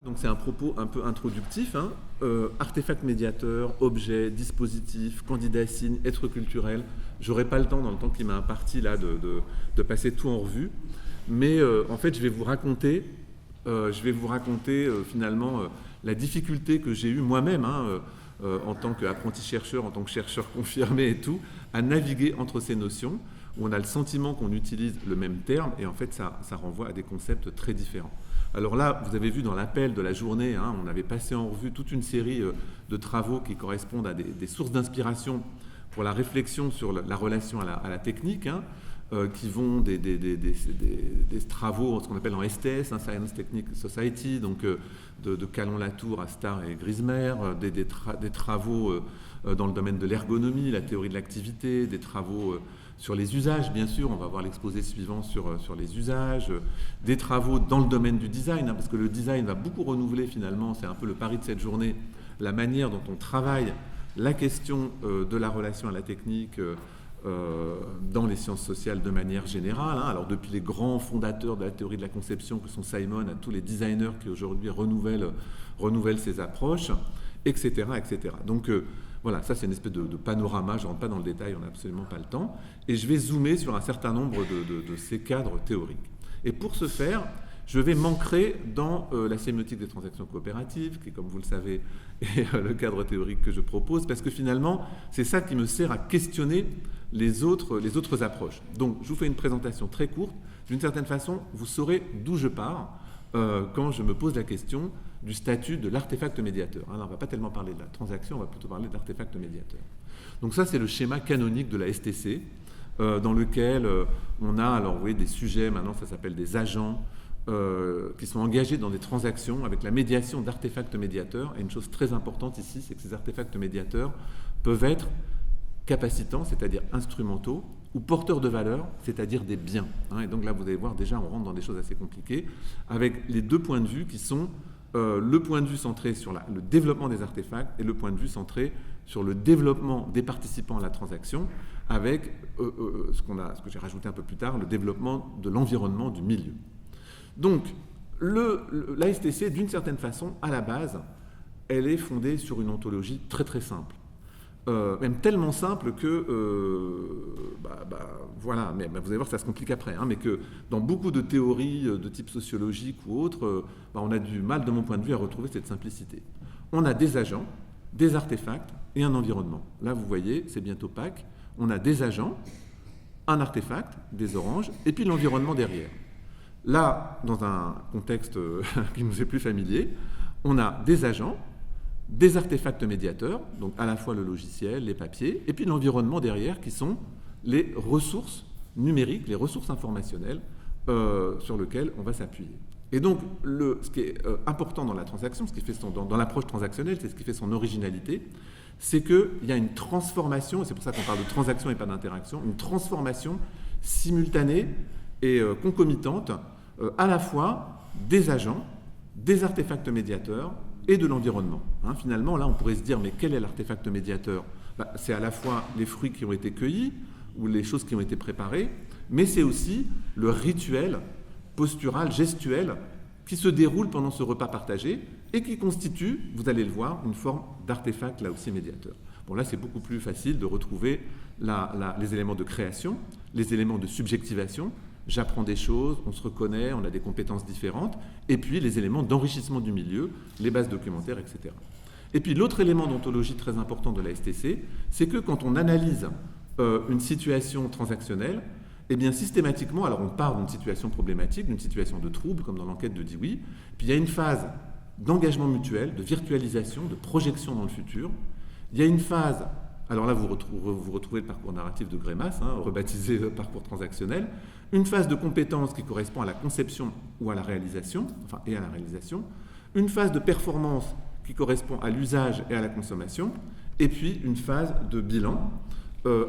Donc c'est un propos un peu introductif, hein. Artefact médiateur, objet, dispositif, candidat signe, être culturel. J'aurai pas le temps, dans le temps qui m'a imparti là, de passer tout en revue. Mais en fait, je vais vous raconter finalement la difficulté que j'ai eue moi-même, hein, en tant qu'apprenti chercheur, en tant que chercheur confirmé et tout, à naviguer entre ces notions, où on a le sentiment qu'on utilise le même terme, et en fait ça renvoie à des concepts très différents. Alors là, vous avez vu dans l'appel de la journée, hein, on avait passé en revue toute une série de travaux qui correspondent à des sources d'inspiration pour la réflexion sur la relation à la technique, hein, qui vont des travaux, ce qu'on appelle en STS, hein, Science Technique Society, donc de Calon-Latour à Starr et Grismer, des travaux dans le domaine de l'ergonomie, la théorie de l'activité, des travaux sur les usages, bien sûr, on va voir l'exposé suivant sur les usages, des travaux dans le domaine du design, hein, parce que le design va beaucoup renouveler finalement, c'est un peu le pari de cette journée, la manière dont on travaille la question de la relation à la technique dans les sciences sociales de manière générale, hein. Alors depuis les grands fondateurs de la théorie de la conception que sont Simon, à tous les designers qui aujourd'hui renouvellent ces approches, etc. etc. Donc voilà, ça c'est une espèce de panorama, je ne rentre pas dans le détail, on n'a absolument pas le temps, et je vais zoomer sur un certain nombre de ces cadres théoriques. Et pour ce faire, je vais m'ancrer dans la sémiotique des transactions coopératives, qui, comme vous le savez, est le cadre théorique que je propose, parce que finalement, c'est ça qui me sert à questionner les autres approches. Donc, je vous fais une présentation très courte. D'une certaine façon, vous saurez d'où je pars quand je me pose la question du statut de l'artefact médiateur. Alors, on ne va pas tellement parler de la transaction, on va plutôt parler de l'artefact médiateur. Donc ça, c'est le schéma canonique de la STC, dans lequel on a, alors vous voyez, des sujets, maintenant ça s'appelle des agents, qui sont engagés dans des transactions avec la médiation d'artefacts médiateurs. Et une chose très importante ici, c'est que ces artefacts médiateurs peuvent être capacitants, c'est-à-dire instrumentaux, ou porteurs de valeur, c'est-à-dire des biens. Et donc là, vous allez voir, déjà, on rentre dans des choses assez compliquées, avec les deux points de vue qui sont le point de vue centré sur le développement des artefacts et le point de vue centré sur le développement des participants à la transaction, avec ce que j'ai rajouté un peu plus tard, le développement de l'environnement, du milieu. Donc, la STC, d'une certaine façon, à la base, elle est fondée sur une ontologie très très simple. Même tellement simple que, voilà, mais vous allez voir que ça se complique après, hein, mais que dans beaucoup de théories de type sociologique ou autre, on a du mal, de mon point de vue, à retrouver cette simplicité. On a des agents, des artefacts et un environnement. Là, vous voyez, c'est bien opaque. On a des agents, un artefact, des oranges, et puis l'environnement derrière. Là, dans un contexte qui nous est plus familier, on a des agents, des artefacts médiateurs, donc à la fois le logiciel, les papiers, et puis l'environnement derrière qui sont les ressources numériques, les ressources informationnelles sur lesquelles on va s'appuyer. Et donc, ce qui est important dans la transaction, ce qui fait dans l'approche transactionnelle, c'est ce qui fait son originalité, c'est qu'il y a une transformation, et c'est pour ça qu'on parle de transaction et pas d'interaction, une transformation simultanée et concomitante à la fois des agents, des artefacts médiateurs et de l'environnement. Finalement, là, on pourrait se dire, mais quel est l'artefact médiateur ? C'est à la fois les fruits qui ont été cueillis ou les choses qui ont été préparées, mais c'est aussi le rituel postural, gestuel, qui se déroule pendant ce repas partagé et qui constitue, vous allez le voir, une forme d'artefact, là aussi, médiateur. Bon, là, c'est beaucoup plus facile de retrouver les éléments de création, les éléments de subjectivation. J'apprends des choses, on se reconnaît, on a des compétences différentes, et puis les éléments d'enrichissement du milieu, les bases documentaires, etc. Et puis l'autre élément d'ontologie très important de la STC, c'est que quand on analyse une situation transactionnelle, eh bien systématiquement, alors on part d'une situation problématique, d'une situation de trouble, comme dans l'enquête de Dewey, puis il y a une phase d'engagement mutuel, de virtualisation, de projection dans le futur. Il y a une phase, alors là vous retrouvez le parcours narratif de Greimas, rebaptisé parcours transactionnel, une phase de compétence qui correspond à la conception ou à la réalisation, et à la réalisation, une phase de performance qui correspond à l'usage et à la consommation, et puis une phase de bilan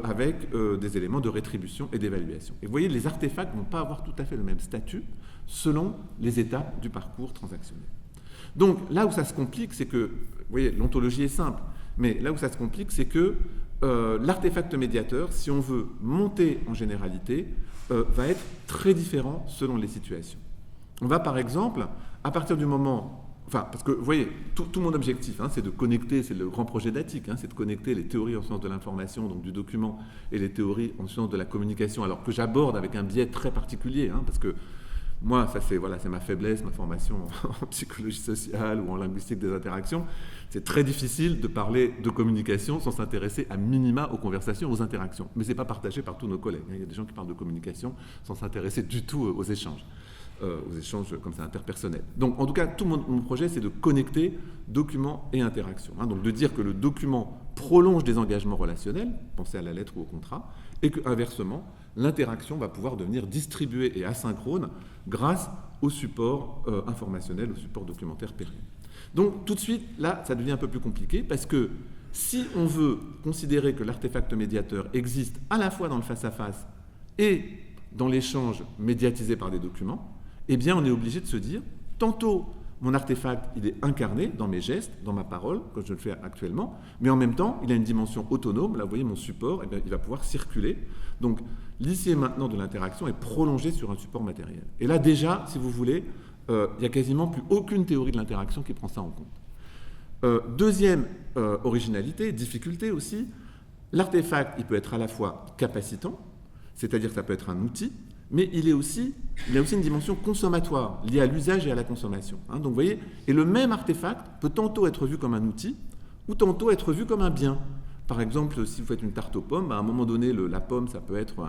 avec des éléments de rétribution et d'évaluation. Et vous voyez, les artefacts ne vont pas avoir tout à fait le même statut selon les étapes du parcours transactionnel. Donc là où ça se complique, c'est que, vous voyez, l'ontologie est simple, mais là où ça se complique, c'est que l'artefact médiateur, si on veut monter en généralité, va être très différent selon les situations. On va par exemple, à partir du moment enfin, parce que, vous voyez, tout mon objectif, hein, c'est de connecter, c'est le grand projet d'ATIC, hein, c'est de connecter les théories en sciences de l'information, donc du document, et les théories en sciences de la communication, alors que j'aborde avec un biais très particulier, hein, parce que moi, ça c'est voilà, ma faiblesse, ma formation en psychologie sociale ou en linguistique des interactions. C'est très difficile de parler de communication sans s'intéresser à minima aux conversations, aux interactions. Mais ce n'est pas partagé par tous nos collègues. Il y a des gens qui parlent de communication sans s'intéresser du tout aux échanges comme ça interpersonnels. Donc en tout cas, tout mon projet, c'est de connecter documents et interactions. Hein, donc de dire que le document prolonge des engagements relationnels, pensez à la lettre ou au contrat, et qu'inversement, l'interaction va pouvoir devenir distribuée et asynchrone grâce au support informationnel, au support documentaire pérenne. Donc tout de suite, là, ça devient un peu plus compliqué parce que si on veut considérer que l'artefact médiateur existe à la fois dans le face-à-face et dans l'échange médiatisé par des documents, eh bien on est obligé de se dire, tantôt mon artefact, il est incarné dans mes gestes, dans ma parole, comme je le fais actuellement, mais en même temps, il a une dimension autonome. Là, vous voyez, mon support, eh bien, il va pouvoir circuler. Donc, l'ici et maintenant de l'interaction est prolongé sur un support matériel. Et là, déjà, si vous voulez, il n'y a quasiment plus aucune théorie de l'interaction qui prend ça en compte. Deuxième originalité, difficulté aussi, l'artefact, il peut être à la fois capacitant, c'est-à-dire que ça peut être un outil, mais il a aussi une dimension consommatoire, liée à l'usage et à la consommation. Hein, donc vous voyez, et le même artefact peut tantôt être vu comme un outil, ou tantôt être vu comme un bien. Par exemple, si vous faites une tarte aux pommes, à un moment donné, la pomme, ça peut être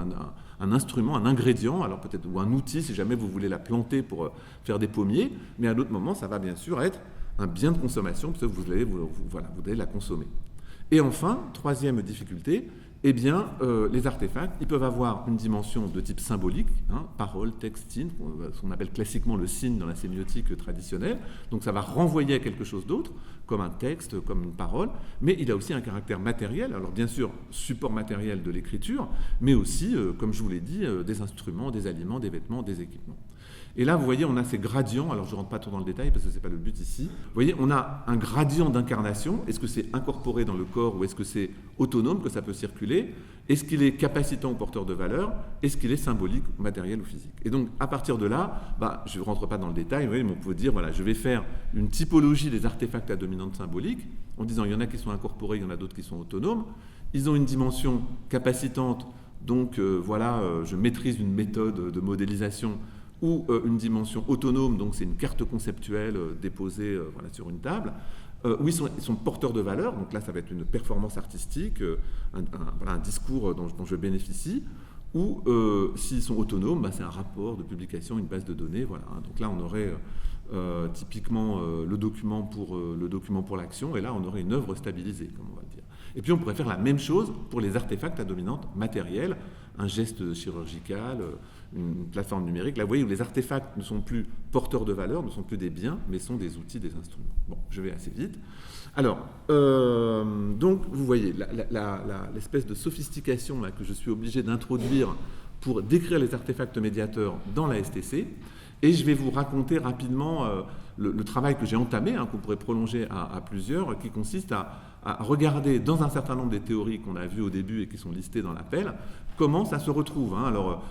un instrument, un ingrédient, alors peut-être, ou un outil, si jamais vous voulez la planter pour faire des pommiers, mais à d'autres moments, ça va bien sûr être un bien de consommation, parce que vous allez la consommer. Et enfin, troisième difficulté, eh bien, les artefacts, ils peuvent avoir une dimension de type symbolique, hein, parole, texte, signe, ce qu'on appelle classiquement le signe dans la sémiotique traditionnelle. Donc ça va renvoyer à quelque chose d'autre, comme un texte, comme une parole, mais il a aussi un caractère matériel, alors bien sûr, support matériel de l'écriture, mais aussi, comme je vous l'ai dit, des instruments, des aliments, des vêtements, des équipements. Et là, vous voyez, on a ces gradients, alors je ne rentre pas trop dans le détail parce que ce n'est pas le but ici. Vous voyez, on a un gradient d'incarnation. Est-ce que c'est incorporé dans le corps ou est-ce que c'est autonome, que ça peut circuler? Est-ce qu'il est capacitant ou porteur de valeur? Est-ce qu'il est symbolique, matériel ou physique? Et donc, à partir de là, je ne rentre pas dans le détail, vous voyez, mais on peut dire, voilà, je vais faire une typologie des artefacts à dominante symbolique, en disant, il y en a qui sont incorporés, il y en a d'autres qui sont autonomes. Ils ont une dimension capacitante, donc je maîtrise une méthode de modélisation ou une dimension autonome, donc c'est une carte conceptuelle déposée sur une table, où ils sont porteurs de valeur, donc là ça va être une performance artistique, un discours dont je bénéficie, ou s'ils sont autonomes, c'est un rapport de publication, une base de données, voilà. Donc là on aurait typiquement le document pour l'action, et là on aurait une œuvre stabilisée, comme on va le dire. Et puis on pourrait faire la même chose pour les artefacts à dominante matérielle, un geste chirurgical, une plateforme numérique. Là, vous voyez, où les artefacts ne sont plus porteurs de valeur, ne sont plus des biens, mais sont des outils, des instruments. Bon, je vais assez vite. Alors, donc, vous voyez, l'espèce de sophistication là, que je suis obligé d'introduire pour décrire les artefacts médiateurs dans la STC. Et je vais vous raconter rapidement le travail que j'ai entamé, qu'on pourrait prolonger à plusieurs, qui consiste à regarder dans un certain nombre des théories qu'on a vues au début et qui sont listées dans l'appel, comment ça se retrouve. Alors,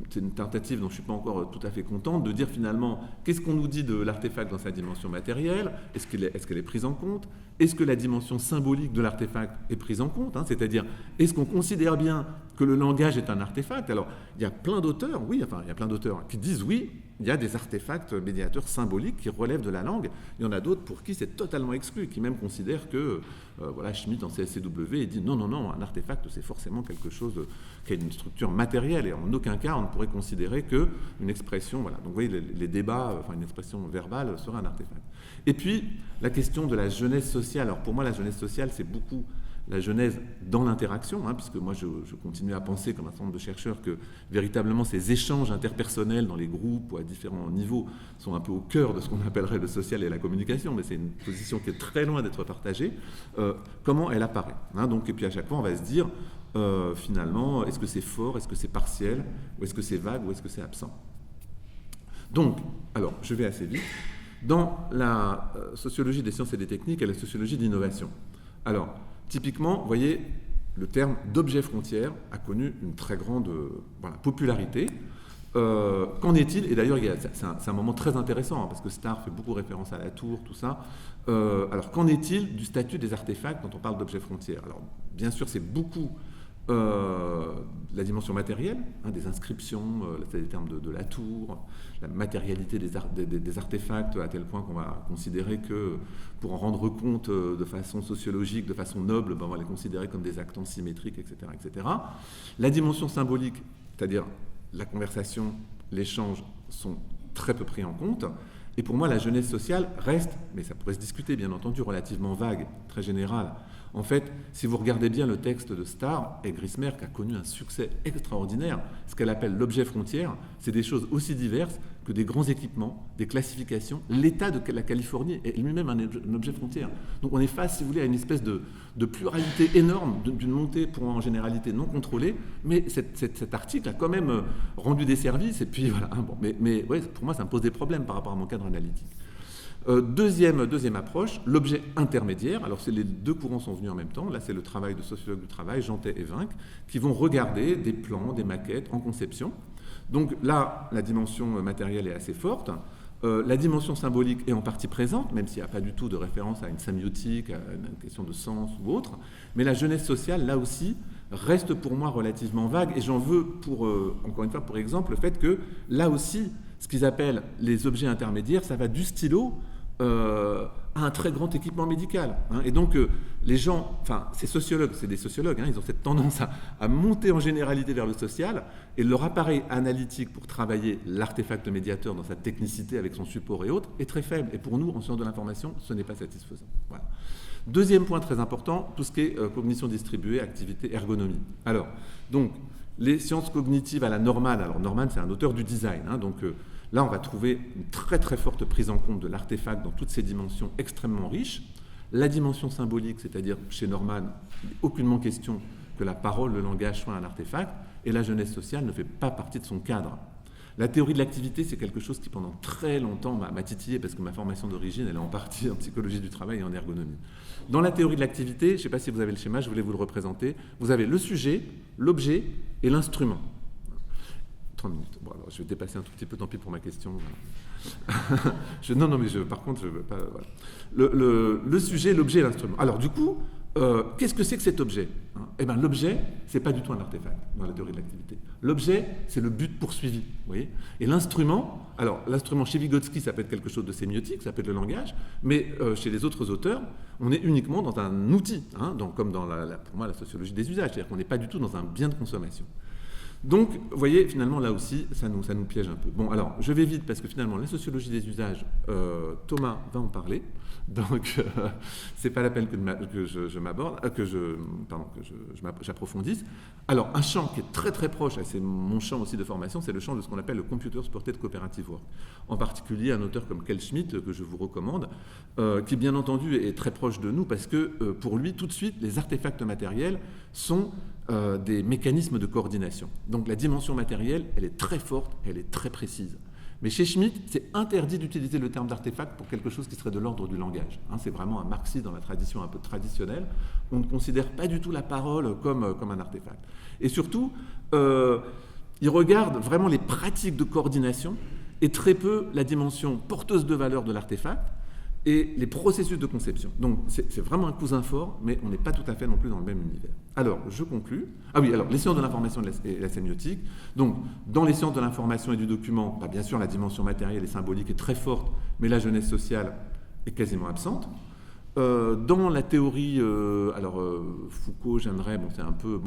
c'est une tentative dont je ne suis pas encore tout à fait contente, de dire finalement, qu'est-ce qu'on nous dit de l'artefact dans sa dimension matérielle? Est-ce qu'elle est prise en compte? Est-ce que la dimension symbolique de l'artefact est prise en compte? C'est-à-dire, est-ce qu'on considère bien que le langage est un artefact? Alors, il y a plein d'auteurs, qui disent oui, il y a des artefacts médiateurs symboliques qui relèvent de la langue. Il y en a d'autres pour qui c'est totalement exclu, qui même considèrent que, Schmitt en CSCW, il dit non, un artefact c'est forcément quelque chose qui a une structure matérielle et en aucun cas on ne pourrait considérer qu'une expression, voilà. Donc vous voyez, les débats, une expression verbale serait un artefact. Et puis, la question de la genèse sociale. Alors pour moi, la genèse sociale, c'est beaucoup la genèse dans l'interaction, puisque moi je continue à penser, comme un certain nombre de chercheurs, que véritablement ces échanges interpersonnels dans les groupes ou à différents niveaux sont un peu au cœur de ce qu'on appellerait le social et la communication, mais c'est une position qui est très loin d'être partagée. Comment elle apparaît, donc, et puis à chaque fois on va se dire, finalement, est-ce que c'est fort, est-ce que c'est partiel, ou est-ce que c'est vague, ou est-ce que c'est absent? Donc, alors, je vais assez vite. Dans la sociologie des sciences et des techniques et la sociologie d'innovation. Alors, typiquement, vous voyez, le terme d'objet frontière a connu une très grande popularité. Qu'en est-il? Et d'ailleurs, c'est un moment très intéressant, parce que Starr fait beaucoup référence à la tour, tout ça. Alors, qu'en est-il du statut des artefacts quand on parle d'objets frontières? Alors, bien sûr, c'est beaucoup la dimension matérielle, des inscriptions, c'est les termes de la tour, la matérialité des artefacts, à tel point qu'on va considérer que, pour en rendre compte de façon sociologique, de façon noble, on va les considérer comme des actants symétriques, etc., etc. La dimension symbolique, c'est-à-dire la conversation, l'échange, sont très peu pris en compte. Et pour moi, la jeunesse sociale reste, mais ça pourrait se discuter bien entendu, relativement vague, très générale. En fait, si vous regardez bien le texte de Starr, et Grismer, qui a connu un succès extraordinaire, ce qu'elle appelle l'objet frontière, c'est des choses aussi diverses que des grands équipements, des classifications. L'État de la Californie est lui-même un objet frontière. Donc on est face, si vous voulez, à une espèce de pluralité énorme, d'une montée pour en généralité non contrôlée, mais cet article a quand même rendu des services, et puis voilà. Bon, mais ouais, pour moi, ça me pose des problèmes par rapport à mon cadre analytique. Deuxième approche, l'objet intermédiaire. Alors, les deux courants sont venus en même temps. Là, c'est le travail de sociologues du travail, Jantet et Vinck, qui vont regarder des plans, des maquettes en conception. Donc là, la dimension matérielle est assez forte. La dimension symbolique est en partie présente, même s'il n'y a pas du tout de référence à une sémiotique, à une question de sens ou autre. Mais la jeunesse sociale, là aussi, reste pour moi relativement vague. Et j'en veux, encore une fois, pour exemple, le fait que, là aussi, ce qu'ils appellent les objets intermédiaires, ça va du stylo à un très grand équipement médical. Et donc, les gens, enfin, ces sociologues, c'est des sociologues, ils ont cette tendance à monter en généralité vers le social, et leur appareil analytique pour travailler l'artefact médiateur dans sa technicité avec son support et autres est très faible. Et pour nous, en sciences de l'information, ce n'est pas satisfaisant. Voilà. Deuxième point très important, tout ce qui est cognition distribuée, activité, ergonomie. Alors, donc, les sciences cognitives à la Norman. Alors, Norman, c'est un auteur du design, donc là, on va trouver une très très forte prise en compte de l'artefact dans toutes ses dimensions extrêmement riches. La dimension symbolique, c'est-à-dire chez Norman, il n'est aucunement question que la parole, le langage soit un artefact, et la jeunesse sociale ne fait pas partie de son cadre. La théorie de l'activité, c'est quelque chose qui pendant très longtemps m'a titillé, parce que ma formation d'origine, elle est en partie en psychologie du travail et en ergonomie. Dans la théorie de l'activité, je ne sais pas si vous avez le schéma, je voulais vous le représenter, vous avez le sujet, l'objet et l'instrument. 30 minutes. Bon, alors je vais dépasser un tout petit peu, tant pis pour ma question. Non, mais par contre, je veux pas. Voilà. Le sujet, l'objet et l'instrument. Alors, du coup, qu'est-ce que c'est que cet objet? Eh bien, l'objet, c'est pas du tout un artefact dans la théorie de l'activité. L'objet, c'est le but poursuivi. Vous voyez. Et l'instrument, alors, l'instrument chez Vygotsky, ça peut être quelque chose de sémiotique, ça peut être le langage, mais chez les autres auteurs, on est uniquement dans un outil, comme dans pour moi, la sociologie des usages, c'est-à-dire qu'on n'est pas du tout dans un bien de consommation. Donc, vous voyez, finalement, là aussi, ça nous piège un peu. Bon, alors, je vais vite, parce que finalement, la sociologie des usages, Thomas va en parler, donc c'est pas la peine que j'approfondisse. Alors, un champ qui est très très proche, et c'est mon champ aussi de formation, c'est le champ de ce qu'on appelle le Computer Supported Cooperative Work. En particulier, un auteur comme Kel Schmidt, que je vous recommande, qui, bien entendu, est très proche de nous, parce que, pour lui, tout de suite, les artefacts matériels sont des mécanismes de coordination. Donc la dimension matérielle, elle est très forte, elle est très précise. Mais chez Schmitt, c'est interdit d'utiliser le terme d'artefact pour quelque chose qui serait de l'ordre du langage. C'est vraiment un marxiste dans la tradition un peu traditionnelle. On ne considère pas du tout la parole comme un artefact. Et surtout, il regarde vraiment les pratiques de coordination et très peu la dimension porteuse de valeur de l'artefact et les processus de conception. Donc, c'est vraiment un cousin fort, mais on n'est pas tout à fait non plus dans le même univers. Alors, je conclus. Ah oui, alors, les sciences de l'information et la sémiotique. Donc, dans les sciences de l'information et du document, bien sûr, la dimension matérielle et symbolique est très forte, mais la jeunesse sociale est quasiment absente. Dans la théorie, Foucault, Jeanneret, c'est un peu...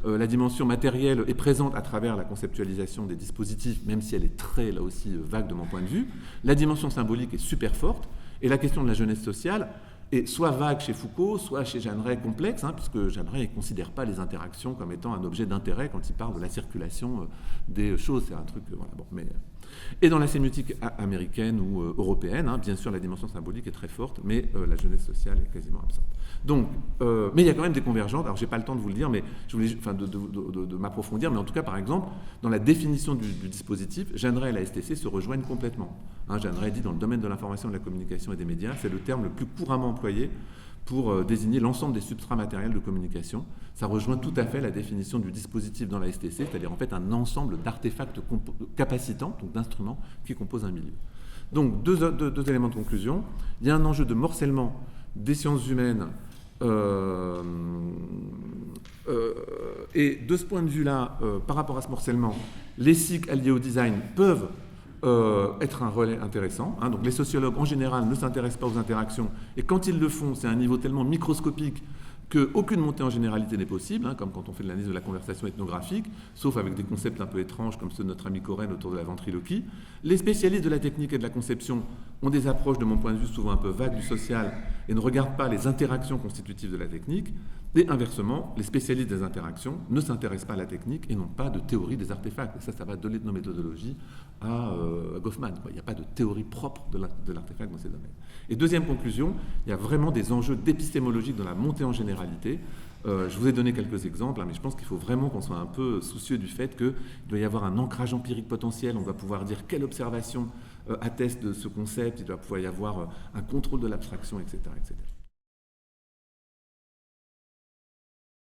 la dimension matérielle est présente à travers la conceptualisation des dispositifs, même si elle est très, là aussi, vague de mon point de vue. La dimension symbolique est super forte. Et la question de la jeunesse sociale est soit vague chez Foucault, soit chez Jeanneret complexe, puisque Jeanneret ne considère pas les interactions comme étant un objet d'intérêt quand il parle de la circulation des choses. C'est un truc... Et dans la sémiotique américaine ou européenne, bien sûr, la dimension symbolique est très forte, mais la jeunesse sociale est quasiment absente. Donc, mais il y a quand même des convergences. Alors, je n'ai pas le temps de vous le dire, mais je voulais de m'approfondir. Mais en tout cas, par exemple, dans la définition du dispositif, Jeanneret et la STC se rejoignent complètement. Jeanneret dit, dans le domaine de l'information, de la communication et des médias, c'est le terme le plus couramment employé pour désigner l'ensemble des substrats matériels de communication. Ça rejoint tout à fait la définition du dispositif dans la STC, c'est-à-dire en fait un ensemble d'artefacts capacitants, donc d'instruments, qui composent un milieu. Donc, deux éléments de conclusion. Il y a un enjeu de morcellement des sciences humaines, et de ce point de vue-là, par rapport à ce morcellement, les cycles alliés au design peuvent être un relais intéressant. Hein. Donc les sociologues, en général, ne s'intéressent pas aux interactions, et quand ils le font, c'est à un niveau tellement microscopique qu'aucune montée en généralité n'est possible, hein, comme quand on fait de l'analyse de la conversation ethnographique, sauf avec des concepts un peu étranges comme ceux de notre ami Coren autour de la ventriloquie. Les spécialistes de la technique et de la conception ont des approches, de mon point de vue, souvent un peu vagues du social et ne regardent pas les interactions constitutives de la technique. Et inversement, les spécialistes des interactions ne s'intéressent pas à la technique et n'ont pas de théorie des artefacts. Et ça va de l'ethnométhodologie à Goffman. Il n'y a pas de théorie propre de l'artefact dans ces domaines. Et deuxième conclusion, il y a vraiment des enjeux d'épistémologie dans la montée en généralité. Je vous ai donné quelques exemples, hein, mais je pense qu'il faut vraiment qu'on soit un peu soucieux du fait qu'il doit y avoir un ancrage empirique potentiel. On va pouvoir dire quelle observation atteste de ce concept, il doit pouvoir y avoir un contrôle de l'abstraction, etc., etc.